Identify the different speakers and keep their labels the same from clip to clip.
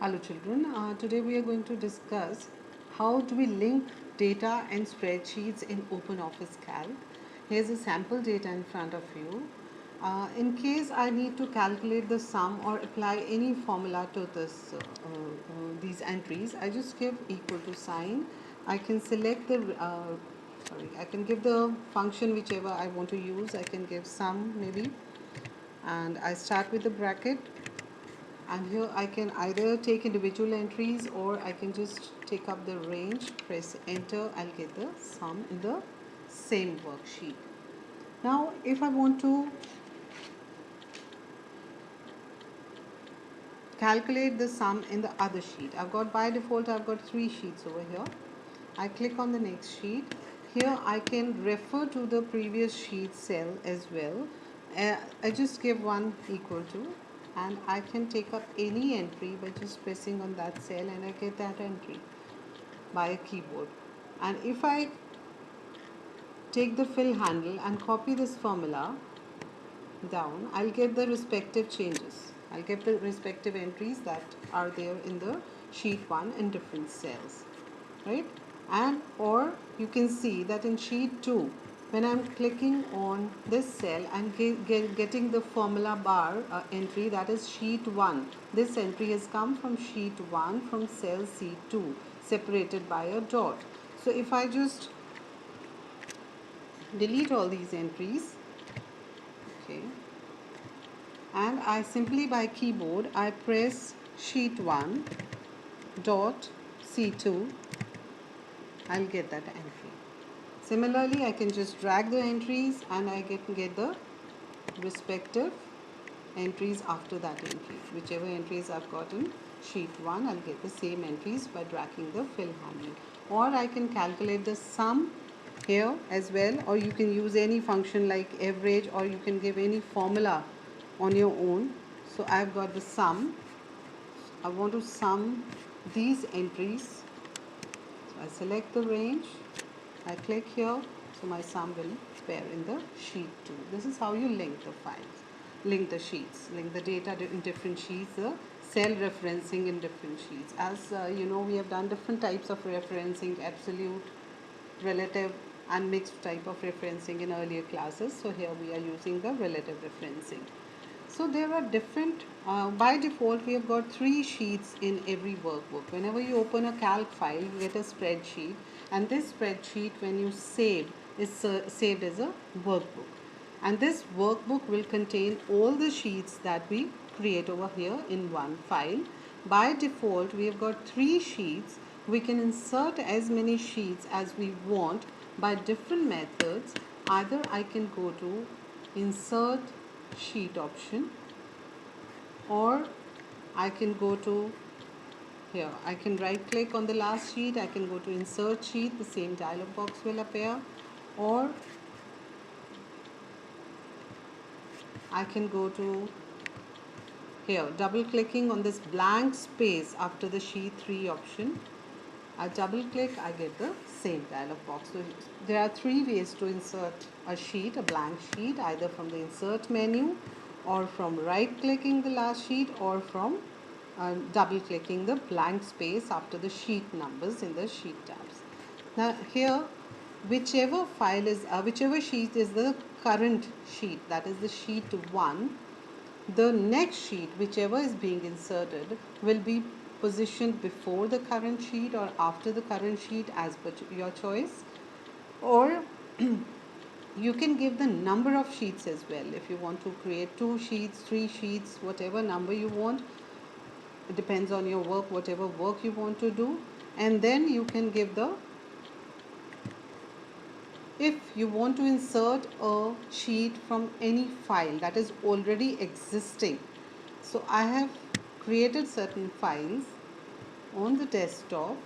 Speaker 1: Hello children, today we are going to discuss how do we link data and spreadsheets in OpenOffice Calc. Here's a sample data in front of you. In case I need to calculate the sum or apply any formula to these entries, I just give equal to sign. I can select I can give the function whichever I want to use. I can give sum maybe, and I start with the bracket, and here I can either take individual entries or I can just take up the range, press enter, I'll get the sum in the same worksheet. Now if I want to calculate the sum in the other sheet, by default I've got 3 sheets over here. I click on the next sheet. Here I can refer to the previous sheet cell as well. I just give one equal to, and I can take up any entry by just pressing on that cell and I get that entry by a keyboard. And if I take the fill handle and copy this formula down, I'll get the respective changes. I'll get the respective entries that are there in the sheet 1 in different cells, right? And or you can see that in sheet 2, when I'm clicking on this cell and getting the formula bar entry, that is sheet 1. This entry has come from sheet 1 from cell C2 separated by a dot. So if I just delete all these entries, okay, and I simply by keyboard I press sheet 1 dot C2, I'll get that entry. Similarly, I can just drag the entries and I get the respective entries after that entry. Whichever entries I've got in sheet 1, I'll get the same entries by dragging the fill handle. Or I can calculate the sum here as well, or you can use any function like average, or you can give any formula on your own. So I've got the sum. I want to sum these entries. So I select the range, I click here, so my sum will appear in the sheet 2. This is how you link the files, link the sheets, link the data in different sheets, the cell referencing in different sheets. As you know, we have done different types of referencing, absolute, relative and mixed type of referencing in earlier classes. So here we are using the relative referencing. So there are different, by default we have got 3 sheets in every workbook. Whenever you open a calc file, you get a spreadsheet, and this spreadsheet when you save is saved as a workbook. And this workbook will contain all the sheets that we create over here in one file. By default we have got 3 sheets. We can insert as many sheets as we want by different methods. Either I can go to insert sheet option, or I can go to here, I can right click on the last sheet, I can go to insert sheet, the same dialog box will appear, or I can go to here, double clicking on this blank space after the sheet 3 option. I double click, I get the same dialog box. So there are 3 ways to insert a sheet, a blank sheet, either from the insert menu, or from right clicking the last sheet, or from double clicking the blank space after the sheet numbers in the sheet tabs. Now here, whichever sheet is the current sheet, that is the sheet 1, the next sheet, whichever is being inserted, will be positioned before the current sheet or after the current sheet as per your choice. Or you can give the number of sheets as well. If you want to create 2 sheets, 3 sheets, whatever number you want, it depends on your work, whatever work you want to do. And then you can give the, if you want to insert a sheet from any file that is already existing. So I have created certain files on the desktop.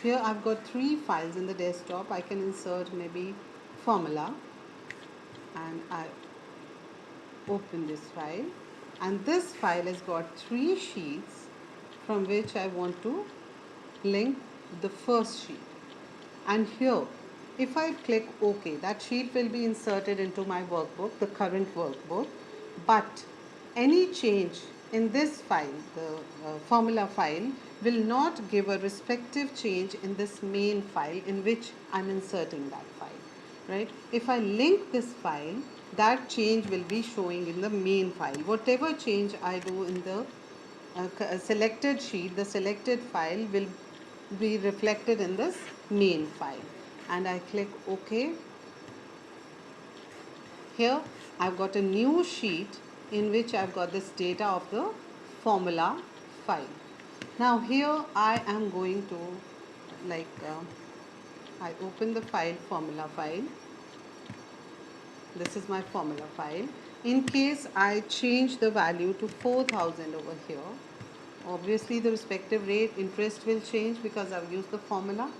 Speaker 1: Here I've got 3 files in the desktop. I can insert maybe formula, and I open this file, and this file has got 3 sheets from which I want to link the first sheet. And here, if I click OK, that sheet will be inserted into my workbook, the current workbook. But any change in this file, the formula file, will not give a respective change in this main file in which I'm inserting that file, right? If I link this file, that change will be showing in the main file. Whatever change I do in the selected sheet, the selected file will be reflected in this main file. And I click OK. Here I've got a new sheet in which I've got this data of the formula file. Now here I am going to I open the file, formula file. This is my formula file. In case I change the value to 4,000 over here, obviously the respective rate interest will change because I've used the formula.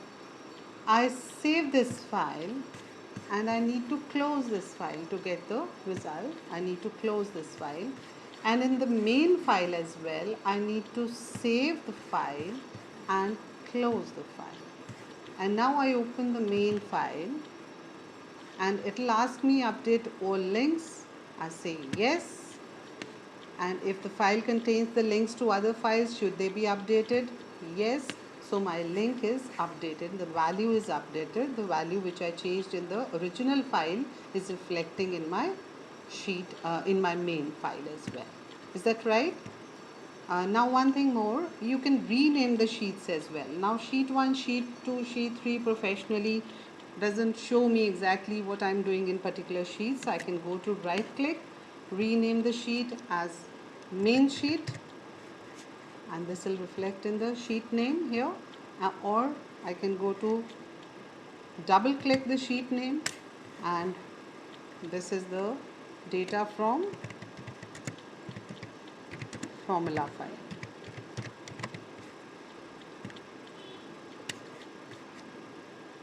Speaker 1: I save this file and I need to close this file to get the result. I need to close this file, and in the main file as well I need to save the file and close the file. And now I open the main file and it will ask me update all links. I say yes, and if the file contains the links to other files, should they be updated? Yes. So my link is updated, the value is updated, the value which I changed in the original file is reflecting in my sheet, in my main file as well. Is that right? Now one thing more, you can rename the sheets as well. Now sheet 1, sheet 2, sheet 3 professionally doesn't show me exactly what I'm doing in particular sheets. I can go to right click, rename the sheet as main sheet, and this will reflect in the sheet name here, or I can go to double click the sheet name, and this is the data from formula file.